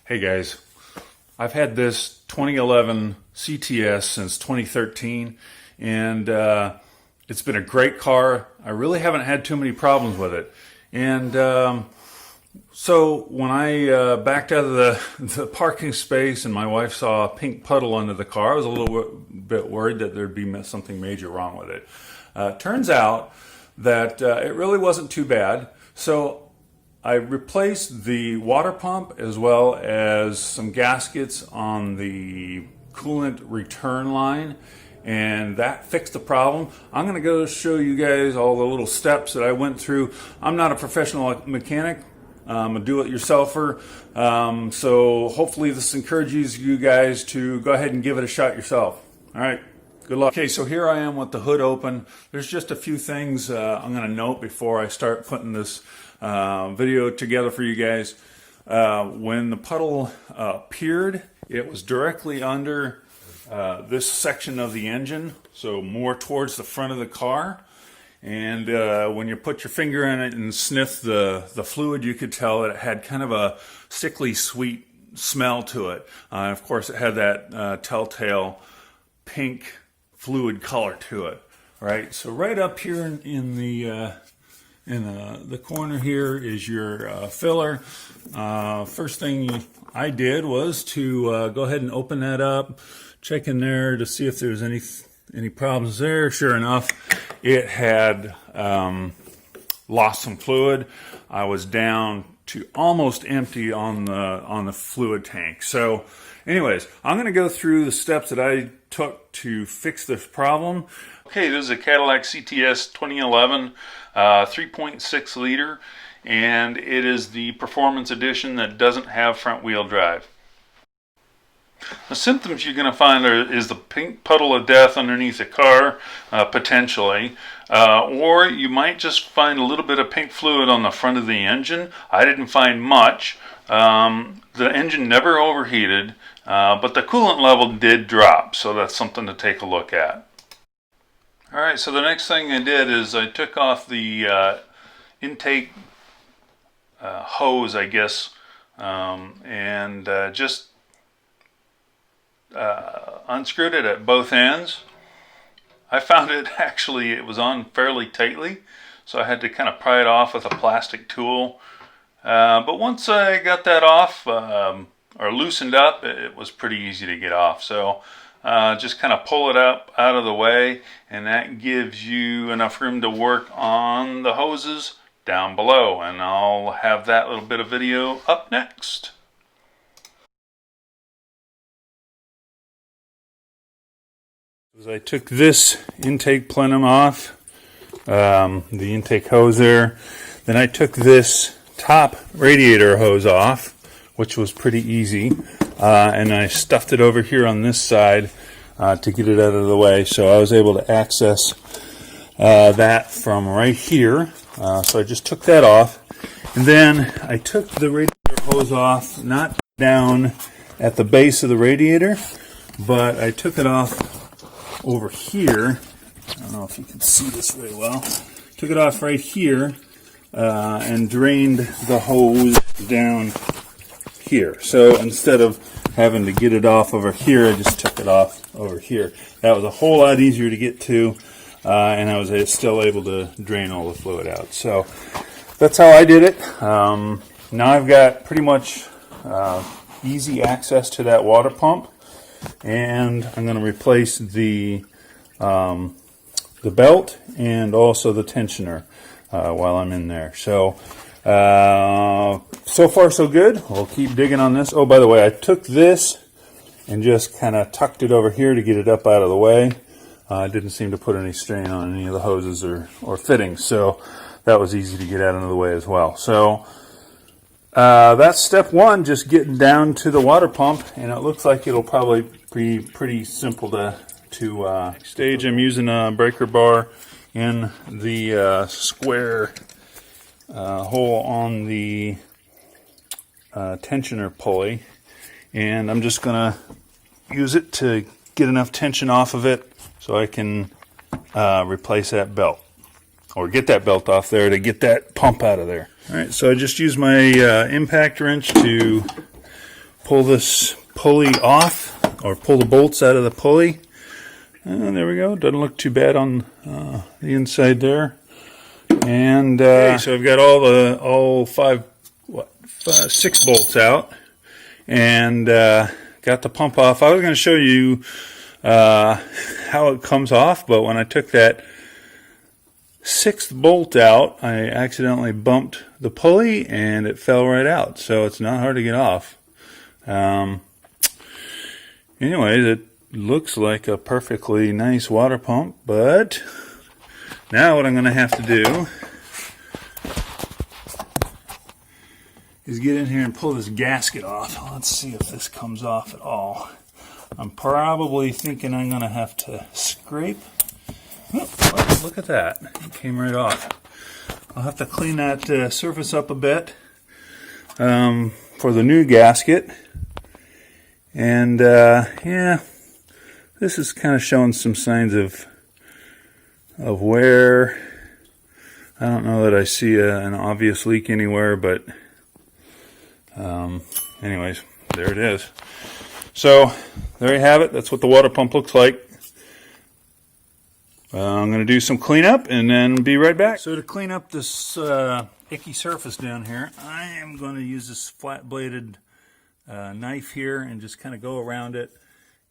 Hey guys, I've had this 2011 CTS since 2013 and it's been a great car. I really haven't had too many problems with it. And so when I backed out of the parking space and my wife saw a pink puddle under the car, I was a little bit worried that there'd be something major wrong with it. Turns out that it really wasn't too bad. So I replaced the water pump as well as some gaskets on the coolant return line, and that fixed the problem. I'm going to go show you guys all the little steps that I went through. I'm not a professional mechanic. I'm a do-it-yourselfer, so hopefully this encourages you guys to go ahead and give it a shot yourself. All right, good luck. Okay, so here I am with the hood open. There's just a few things I'm going to note before I start putting this video together for you guys. When the puddle appeared, it was directly under this section of the engine, so more towards the front of the car. And when you put your finger in it and sniff the fluid, you could tell that it had kind of a sickly sweet smell to it. Of course, it had that telltale pink fluid color to it. Right, so right up here in the corner here is your filler. First thing I did was to go ahead and open that up, check in there to see if there's any problems there. Sure enough, it had lost some fluid. I was down to almost empty on the fluid tank. So anyways, I'm going to go through the steps that I took to fix this problem. Okay, this is a Cadillac CTS 2011 3.6 liter, and it is the performance edition that doesn't have front wheel drive. The symptoms you're going to find is the pink puddle of death underneath the car, potentially, or you might just find a little bit of pink fluid on the front of the engine. I didn't find much. The engine never overheated, but the coolant level did drop, so that's something to take a look at. Alright, so the next thing I did is I took off the intake hose, I guess, and just unscrewed it at both ends. I found it was on fairly tightly, so I had to kind of pry it off with a plastic tool. But once I got that off, or loosened up, it was pretty easy to get off. So just kind of pull it up out of the way, and that gives you enough room to work on the hoses down below, and I'll have that little bit of video up next. As I took this intake plenum off, the intake hose there, then I took this top radiator hose off, which was pretty easy, and I stuffed it over here on this side to get it out of the way, so I was able to access that from right here. So I just took that off, and then I took the radiator hose off, not down at the base of the radiator, but I took it off over here. I don't know if you can see this very well. Took it off right here and drained the hose down here. So instead of having to get it off over here, I just took it off over here. That was a whole lot easier to get to, and I was still able to drain all the fluid out. So that's how I did it. Now I've got pretty much easy access to that water pump, and I'm going to replace the belt and also the tensioner while I'm in there. So so far so good. We'll keep digging on this. Oh, by the way, I took this and just kind of tucked it over here to get it up out of the way. I didn't seem to put any strain on any of the hoses or fittings, so that was easy to get out of the way as well. So that's step one, just getting down to the water pump, and it looks like it'll probably be pretty simple to stage. I'm using a breaker bar in the square hole on the tensioner pulley, and I'm just going to use it to get enough tension off of it so I can replace that belt, or get that belt off there to get that pump out of there. Alright, so I just used my impact wrench to pull this pulley off, or pull the bolts out of the pulley. And there we go. Doesn't look too bad on the inside there. And okay, so I've got all six bolts out, and got the pump off. I was going to show you how it comes off, but when I took that sixth bolt out, I accidentally bumped the pulley and it fell right out. So it's not hard to get off. Anyway, it looks like a perfectly nice water pump, but now what I'm going to have to do is get in here and pull this gasket off. Let's see if this comes off at all. I'm probably thinking I'm going to have to scrape. Oh, look at that. It came right off. I'll have to clean that surface up a bit for the new gasket. And yeah, this is kind of showing some signs of wear. I don't know that I see an obvious leak anywhere, but anyways, there it is. So there you have it. That's what the water pump looks like. I'm going to do some cleanup and then be right back. So to clean up this icky surface down here, I am going to use this flat-bladed knife here and just kind of go around it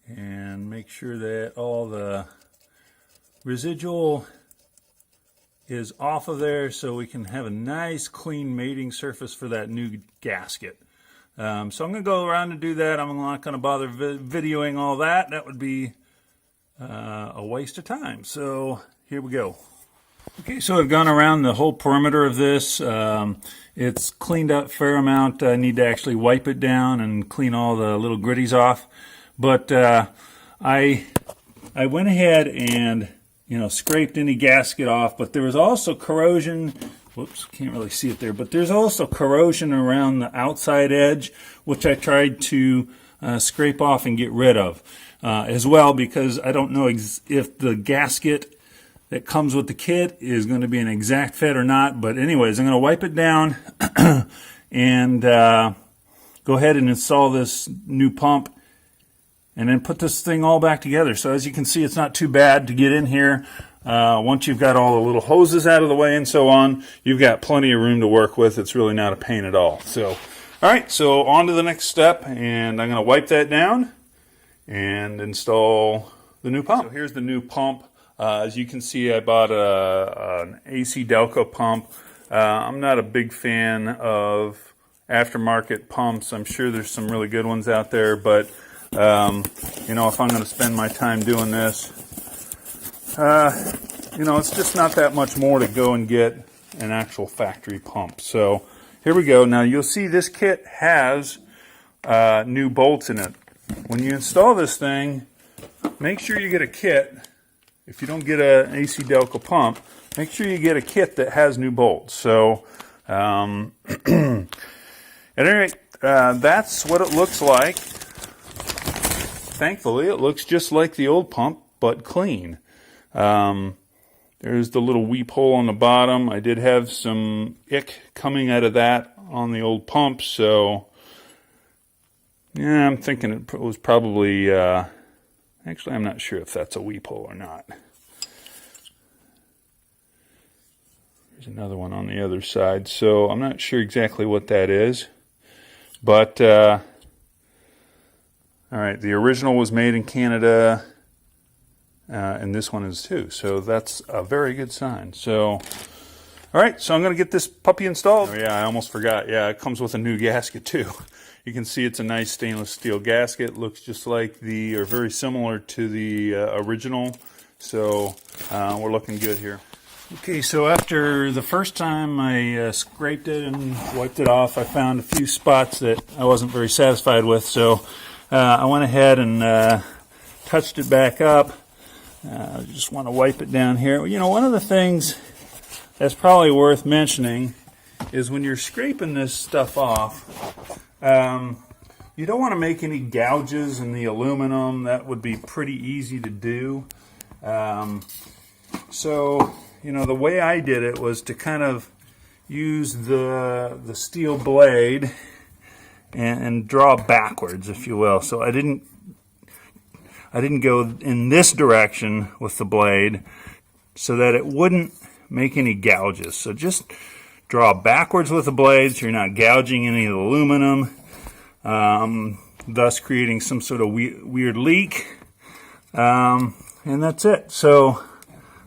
and make sure that all the residual is off of there so we can have a nice clean mating surface for that new gasket. So I'm going to go around and do that. I'm not going to bother videoing all that. That would be a waste of time. So here we go. Okay, so I've gone around the whole perimeter of this. It's cleaned up a fair amount. I need to actually wipe it down and clean all the little gritties off. But I went ahead and scraped any gasket off. But there was also corrosion. Whoops, can't really see it there. But there's also corrosion around the outside edge, which I tried to scrape off and get rid of. As well, because I don't know if the gasket that comes with the kit is going to be an exact fit or not. But anyways, I'm going to wipe it down and go ahead and install this new pump and then put this thing all back together. So as you can see, it's not too bad to get in here. Once you've got all the little hoses out of the way and so on, you've got plenty of room to work with. It's really not a pain at all. So, all right, so on to the next step, and I'm going to wipe that down and install the new pump. So here's the new pump. As you can see, I bought an AC Delco pump. I'm not a big fan of aftermarket pumps. I'm sure there's some really good ones out there, but if I'm going to spend my time doing this, it's just not that much more to go and get an actual factory pump. So here we go. Now you'll see this kit has new bolts in it. When you install this thing, make sure you get a kit. If you don't get an AC Delco pump, make sure you get a kit that has new bolts. So, at any rate, that's what it looks like. Thankfully, it looks just like the old pump, but clean. There's the little weep hole on the bottom. I did have some ick coming out of that on the old pump, so yeah, I'm thinking it was probably, actually I'm not sure if that's a weep hole or not. There's another one on the other side, so I'm not sure exactly what that is. But, all right, the original was made in Canada, and this one is too, so that's a very good sign. So, all right, so I'm going to get this puppy installed. Oh yeah, I almost forgot. Yeah, it comes with a new gasket too. You can see it's a nice stainless steel gasket. Looks just like or very similar to the original. So we're looking good here. Okay, so after the first time I scraped it and wiped it off, I found a few spots that I wasn't very satisfied with. So I went ahead and touched it back up. I just want to wipe it down here. One of the things that's probably worth mentioning is when you're scraping this stuff off, you don't want to make any gouges in the aluminum. That would be pretty easy to do. So, the way I did it was to kind of use the steel blade and draw backwards, if you will. So I didn't go in this direction with the blade so that it wouldn't make any gouges. So just draw backwards with the blade so you're not gouging any of the aluminum, thus creating some sort of weird leak. And that's it. So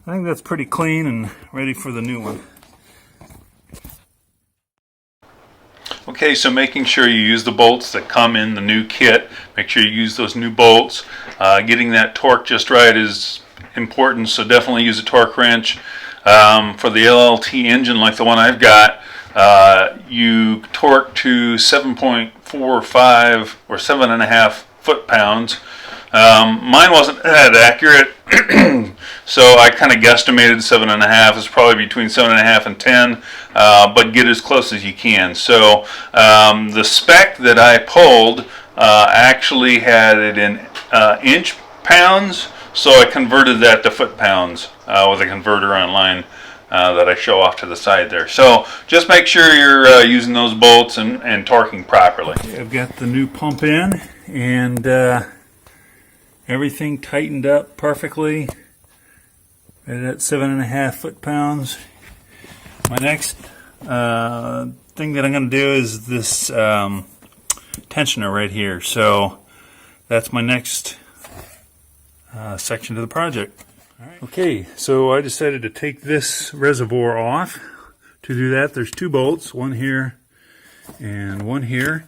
I think that's pretty clean and ready for the new one. Okay, so making sure you use the bolts that come in the new kit. Make sure you use those new bolts. Getting that torque just right is important, so definitely use a torque wrench. For the LLT engine like the one I've got, you torque to 7.45 or 7.5 foot-pounds. Mine wasn't that accurate, so I kind of guesstimated 7.5. It's probably between 7.5 and 10, but get as close as you can. So the spec that I pulled actually had it in inch pounds, so I converted that to foot pounds with a converter online that I show off to the side there. So just make sure you're using those bolts and torquing properly. I've got the new pump in, and everything tightened up perfectly right at 7.5 foot-pounds. My next thing that I'm going to do is this tensioner right here. So that's my next section of the project. All right. Okay, so I decided to take this reservoir off. To do that, there's two bolts, one here and one here.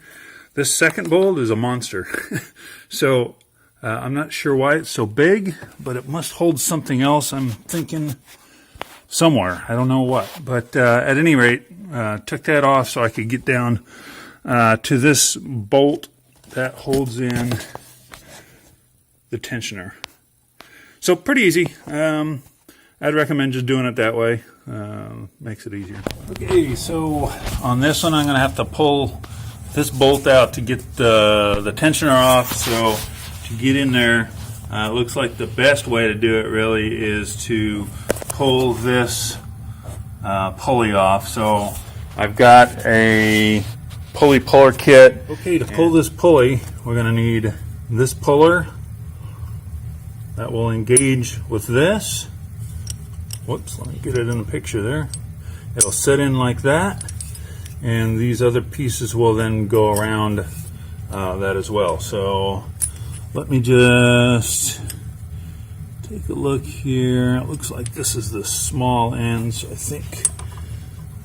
This second bolt is a monster. So I'm not sure why it's so big, but it must hold something else. I'm thinking somewhere. I don't know what. But at any rate, took that off so I could get down to this bolt that holds in the tensioner. So pretty easy. I'd recommend just doing it that way. Makes it easier. Okay, so on this one I'm going to have to pull this bolt out to get the tensioner off. So to get in there, it looks like the best way to do it really is to pull this pulley off. So I've got a pulley puller kit. Okay, to pull this pulley, we're going to need this puller that will engage with this. Whoops, let me get it in the picture there. It'll set in like that, and these other pieces will then go around that as well. So let me just take a look here. It looks like this is the small end, so I think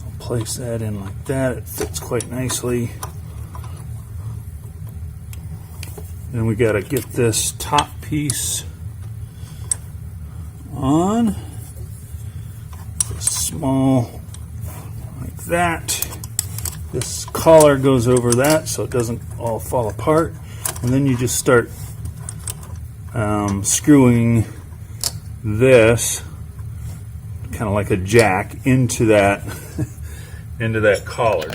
I'll place that in like that. It fits quite nicely. Then we got to get this top piece on. This small like that. This collar goes over that so it doesn't all fall apart. And then you just start screwing this kind of like a jack into that into that collar.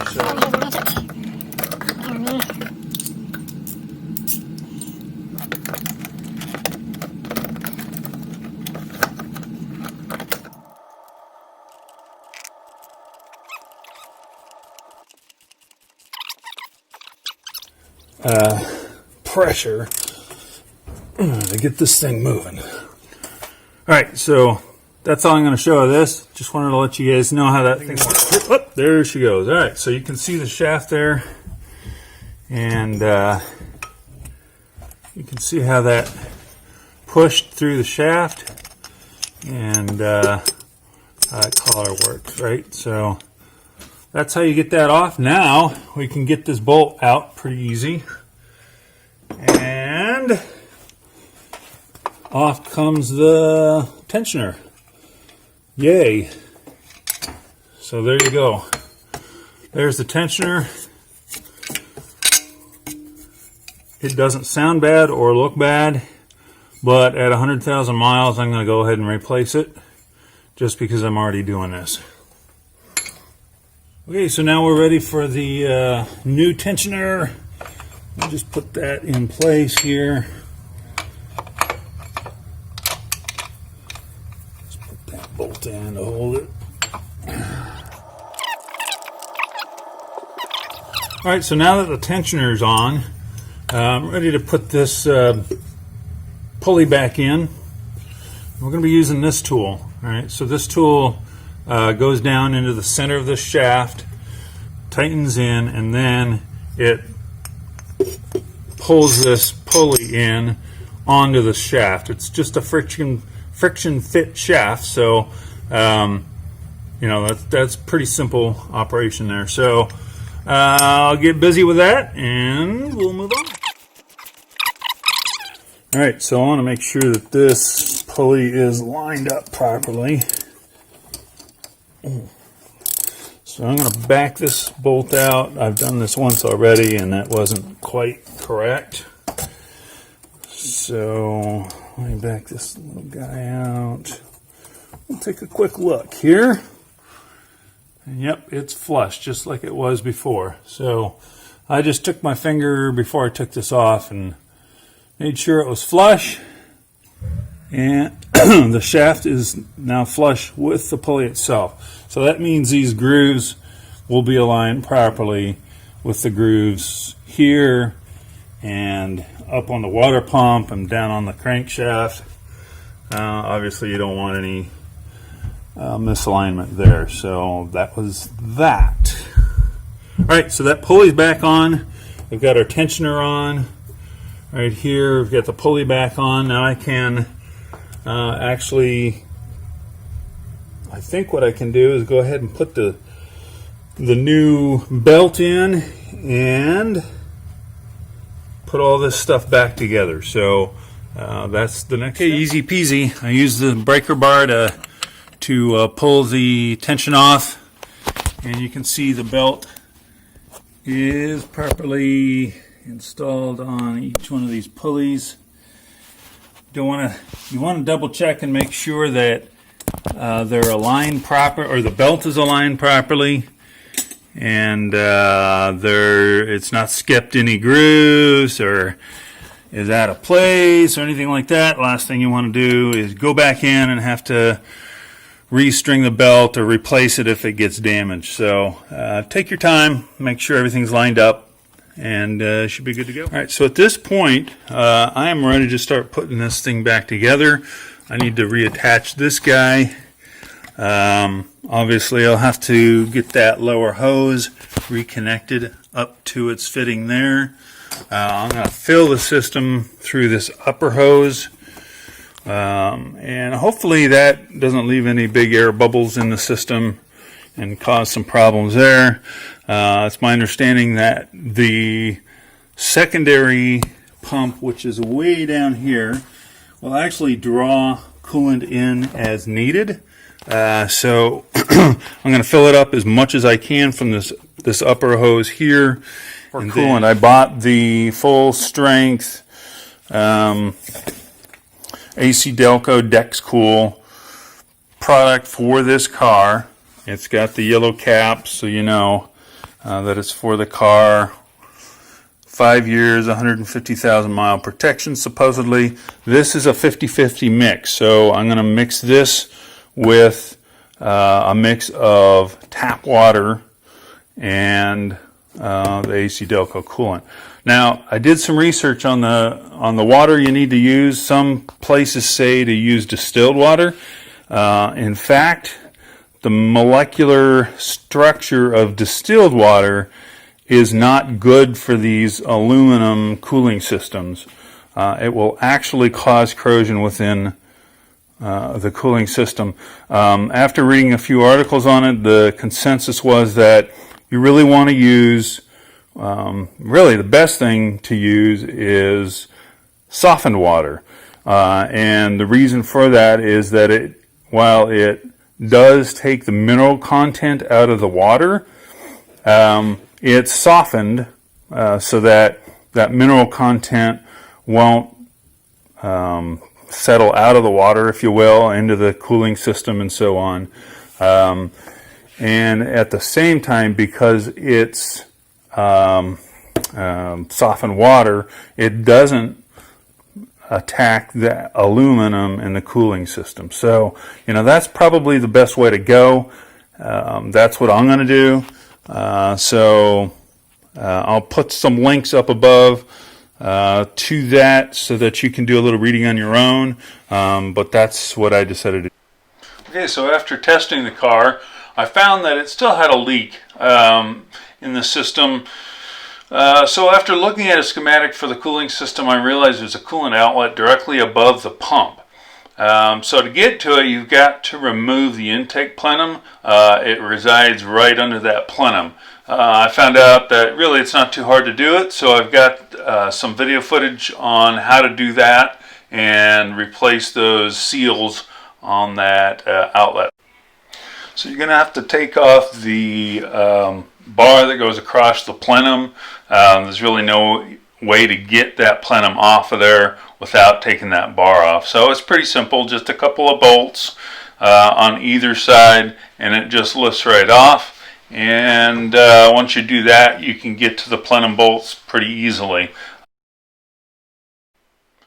Pressure to get this thing moving. Alright, so that's all I'm going to show of this. Just wanted to let you guys know how that thing works. Oh, there she goes. Alright, so you can see the shaft there, and you can see how that pushed through the shaft, and how that collar works, right? So that's how you get that off. Now we can get this bolt out pretty easy. And off comes the tensioner. Yay. So there you go. There's the tensioner. It doesn't sound bad or look bad, but at 100,000 miles I'm going to go ahead and replace it just because I'm already doing this. Okay, so now we're ready for the new tensioner. I'll just put that in place here. Let's put that bolt in to hold it. All right, so now that the tensioner's on, I'm ready to put this pulley back in. We're going to be using this tool. All right, so this tool goes down into the center of the shaft, tightens in, and then it pulls this pulley in onto the shaft. It's just a friction fit shaft, so that's pretty simple operation there. So I'll get busy with that and we'll move on. All right, so I want to make sure that this pulley is lined up properly. So I'm going to back this bolt out. I've done this once already and that wasn't quite correct. So let me back this little guy out. We'll take a quick look here. And yep, it's flush just like it was before. So I just took my finger before I took this off and made sure it was flush. And the shaft is now flush with the pulley itself. So that means these grooves will be aligned properly with the grooves here and up on the water pump and down on the crankshaft. Obviously you don't want any misalignment there, so that was that. Alright, so that pulley's back on. We've got our tensioner on right here. We've got the pulley back on. Now I can actually, I think what I can do is go ahead and put the new belt in and put all this stuff back together. So that's the next step. Easy peasy. I use the breaker bar to pull the tension off, and you can see the belt is properly installed on each one of these pulleys. You want to double check and make sure that they're aligned proper, or the belt is aligned properly, and it's not skipped any grooves or is out of place or anything like that. Last thing you want to do is go back in and have to restring the belt or replace it if it gets damaged. So take your time, make sure everything's lined up, and should be good to go. All right, so at this point I am ready to start putting this thing back together. I need to reattach this guy. Obviously I'll have to get that lower hose reconnected up to its fitting there. I'm going to fill the system through this upper hose, and hopefully that doesn't leave any big air bubbles in the system and cause some problems there. It's my understanding that the secondary pump, which is way down here, will actually draw coolant in as needed. So I'm going to fill it up as much as I can from this upper hose here. For coolant, I bought the full strength AC Delco Dex Cool product for this car. It's got the yellow cap, so you know that it's for the car. 5 years, 150,000 mile protection supposedly. This is a 50-50 mix, so I'm going to mix this with a mix of tap water and the AC Delco coolant. Now, I did some research on the water you need to use. Some places say to use distilled water. In fact, the molecular structure of distilled water is not good for these aluminum cooling systems. It will actually cause corrosion within the cooling system. After reading a few articles on it, the consensus was that you really want to use, really the best thing to use is softened water. And the reason for that is that while it does take the mineral content out of the water, it's softened so that mineral content won't settle out of the water, if you will, into the cooling system and so on. And at the same time, because it's softened water, it doesn't attack the aluminum in the cooling system. So, that's probably the best way to go. That's what I'm going to do. So I'll put some links up above to that so that you can do a little reading on your own, but that's what I decided to do. Okay, so after testing the car, I found that it still had a leak in the system. So after looking at a schematic for the cooling system, I realized there's a coolant outlet directly above the pump. So to get to it, you've got to remove the intake plenum. It resides right under that plenum. I found out that really it's not too hard to do it, so I've got some video footage on how to do that and replace those seals on that outlet. So you're going to have to take off the bar that goes across the plenum. There's really no way to get that plenum off of there without taking that bar off. So it's pretty simple, just a couple of bolts on either side, and it just lifts right off. And once you do that, you can get to the plenum bolts pretty easily.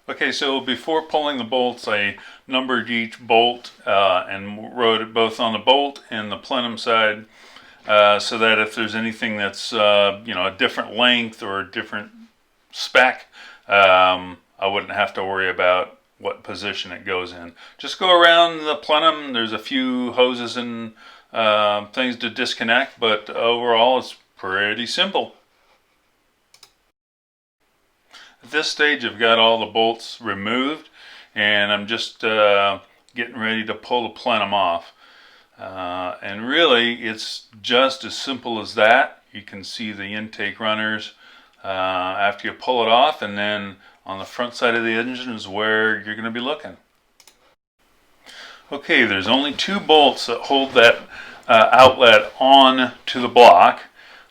Okay, so before pulling the bolts, I numbered each bolt and wrote it both on the bolt and the plenum side, so that if there's anything that's a different length or a different spec, I wouldn't have to worry about what position it goes in. Just go around the plenum. There's a few hoses and things to disconnect, but overall it's pretty simple. At this stage, I've got all the bolts removed, and I'm just getting ready to pull the plenum off. And really, it's just as simple as that. You can see the intake runners after you pull it off, and then on the front side of the engine is where you're going to be looking. Okay, there's only two bolts that hold that outlet on to the block.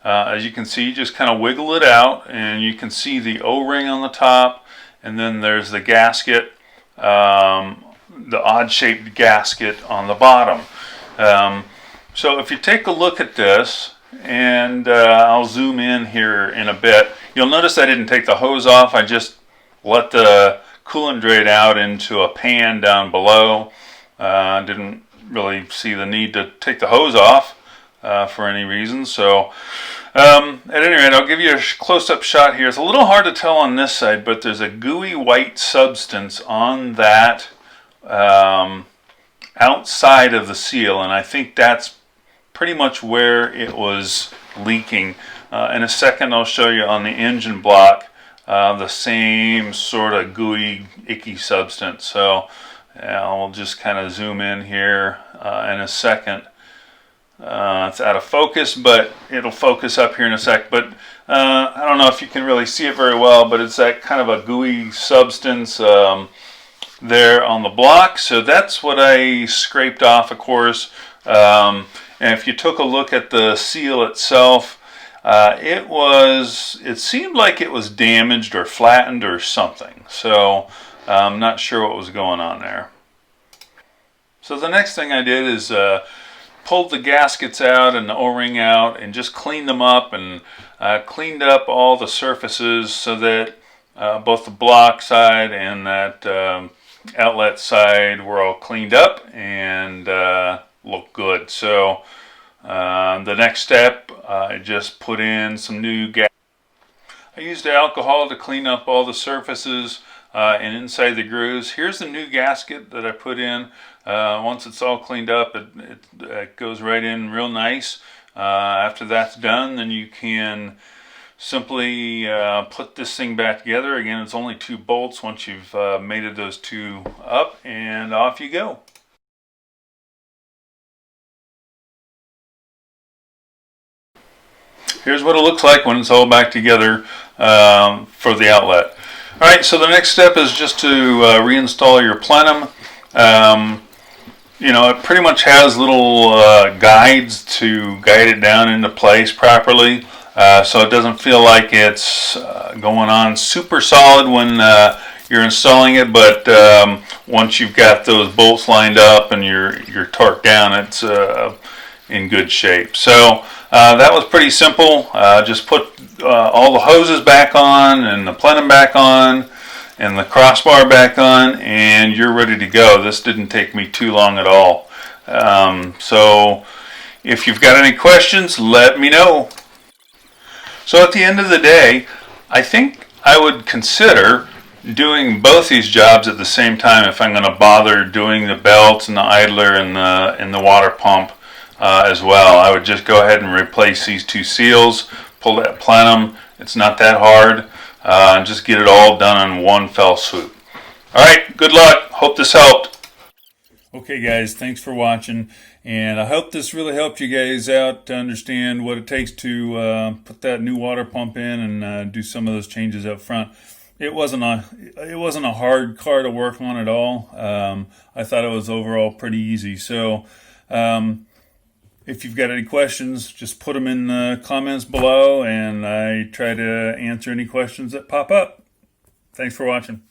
As you can see, you just kind of wiggle it out, and you can see the O-ring on the top, and then there's the gasket, the odd-shaped gasket on the bottom. So if you take a look at this, and I'll zoom in here in a bit, you'll notice I didn't take the hose off. I just let the coolant drain out into a pan down below. Didn't really see the need to take the hose off for any reason. So at any rate, I'll give you a close-up shot here. It's a little hard to tell on this side, but there's a gooey white substance on that outside of the seal, and I think that's pretty much where it was leaking. In a second, I'll show you on the engine block the same sort of gooey, icky substance. So I'll just kind of zoom in here in a second. It's out of focus, but it'll focus up here in a sec. But I don't know if you can really see it very well, but it's that kind of a gooey substance there on the block. So that's what I scraped off, of course. And if you took a look at the seal itself, it seemed like it was damaged or flattened or something. So I'm not sure what was going on there. So the next thing I did is pulled the gaskets out and the O-ring out and just cleaned them up, and cleaned up all the surfaces so that both the block side and that outlet side were all cleaned up and look good. So the next step, I just put in some new gas. I used alcohol to clean up all the surfaces and inside the grooves. Here's the new gasket that I put in. Once it's all cleaned up, it goes right in real nice. After that's done, then you can simply put this thing back together. Again, it's only two bolts once you've mated those two up, and off you go. Here's what it looks like when it's all back together for the outlet. Alright, so the next step is just to reinstall your plenum. It pretty much has little guides to guide it down into place properly, so it doesn't feel like it's going on super solid when you're installing it, but once you've got those bolts lined up and you're torqued down, it's in good shape. So that was pretty simple. Just put all the hoses back on and the plenum back on and the crossbar back on, and you're ready to go. This didn't take me too long at all. So if you've got any questions, let me know. So at the end of the day, I think I would consider doing both these jobs at the same time if I'm going to bother doing the belts and the idler and the water pump as well. I would just go ahead and replace these two seals, pull that plenum. It's not that hard, and just get it all done in one fell swoop. All right, good luck. Hope this helped. Okay, guys, thanks for watching, and I hope this really helped you guys out to understand what it takes to put that new water pump in and do some of those changes up front. It wasn't a hard car to work on at all. I thought it was overall pretty easy. So if you've got any questions, just put them in the comments below, and I try to answer any questions that pop up. Thanks for watching.